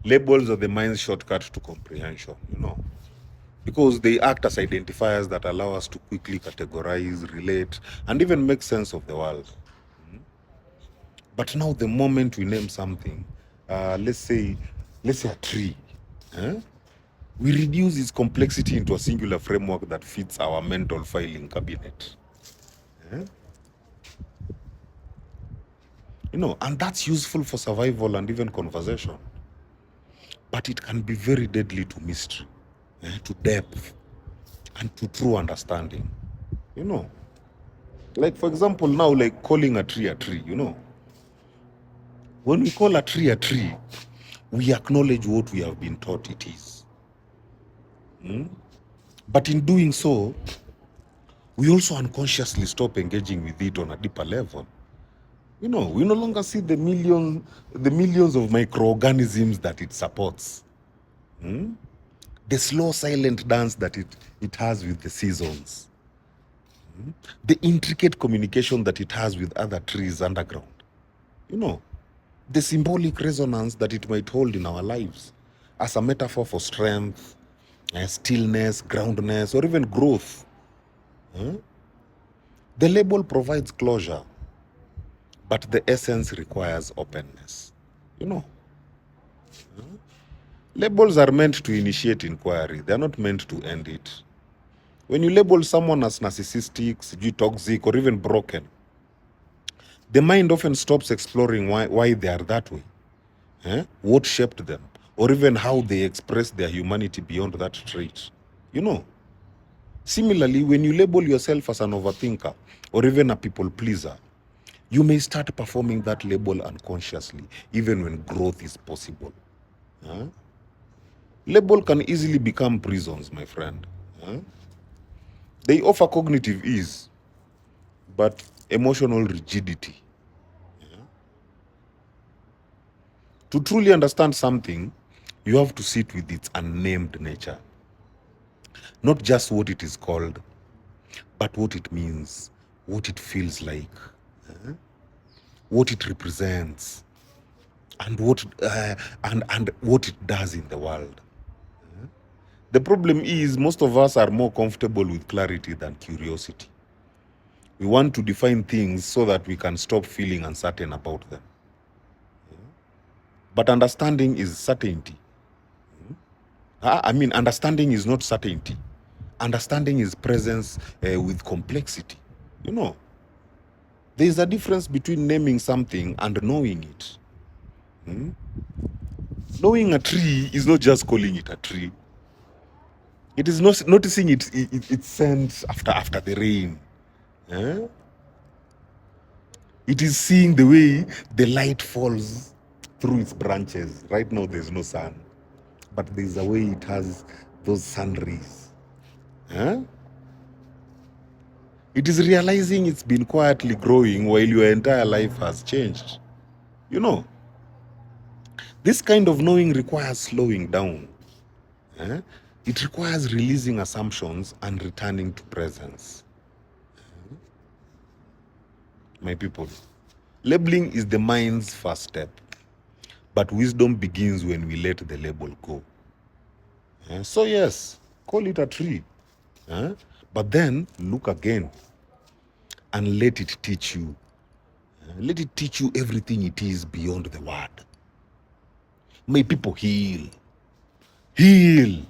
Labels are the mind's shortcut to comprehension, because they act as identifiers that allow us to quickly categorize, relate, and even make sense of the world. But now, the moment we name something, let's say a tree, eh? We reduce its complexity into a singular framework that fits our mental filing cabinet. Eh? And that's useful for survival and even conversation. But it can be very deadly to mystery, to depth, and to true understanding. Like, for example, now, like calling a tree, when we call a tree, we acknowledge what we have been taught it is. But in doing so, we also unconsciously stop engaging with it on a deeper level. We no longer see the millions of microorganisms that it supports. The slow, silent dance that it has with the seasons. The intricate communication that it has with other trees underground. The symbolic resonance that it might hold in our lives as a metaphor for strength, stillness, groundness, or even growth. The label provides closure, but the essence requires openness. Labels are meant to initiate inquiry. They're not meant to end it. When you label someone as narcissistic, toxic, or even broken, the mind often stops exploring why they are that way, what shaped them, or even how they express their humanity beyond that trait. Similarly, when you label yourself as an overthinker or even a people pleaser, you may start performing that label unconsciously, even when growth is possible. Label can easily become prisons, my friend. They offer cognitive ease, but emotional rigidity. To truly understand something, you have to sit with its unnamed nature. Not just what it is called, but what it means, what it feels like, what it represents, and what it does in the world. The problem is most of us are more comfortable with clarity than curiosity. We want to define things so that we can stop feeling uncertain about them. But understanding is certainty. Understanding is not certainty. Understanding is presence with complexity. There is a difference between naming something and knowing it. Knowing a tree is not just calling it a tree. It is not noticing its scent after the rain. It is seeing the way the light falls through its branches. Right now, there's no sun, but there's a way it has those sun rays. It is realizing it's been quietly growing while your entire life has changed. This kind of knowing requires slowing down. It requires releasing assumptions and returning to presence. My people, labeling is the mind's first step, but wisdom begins when we let the label go. So yes, call it a tree, but then look again and let it teach you. Let it teach you everything it is beyond the word. May people heal. Heal.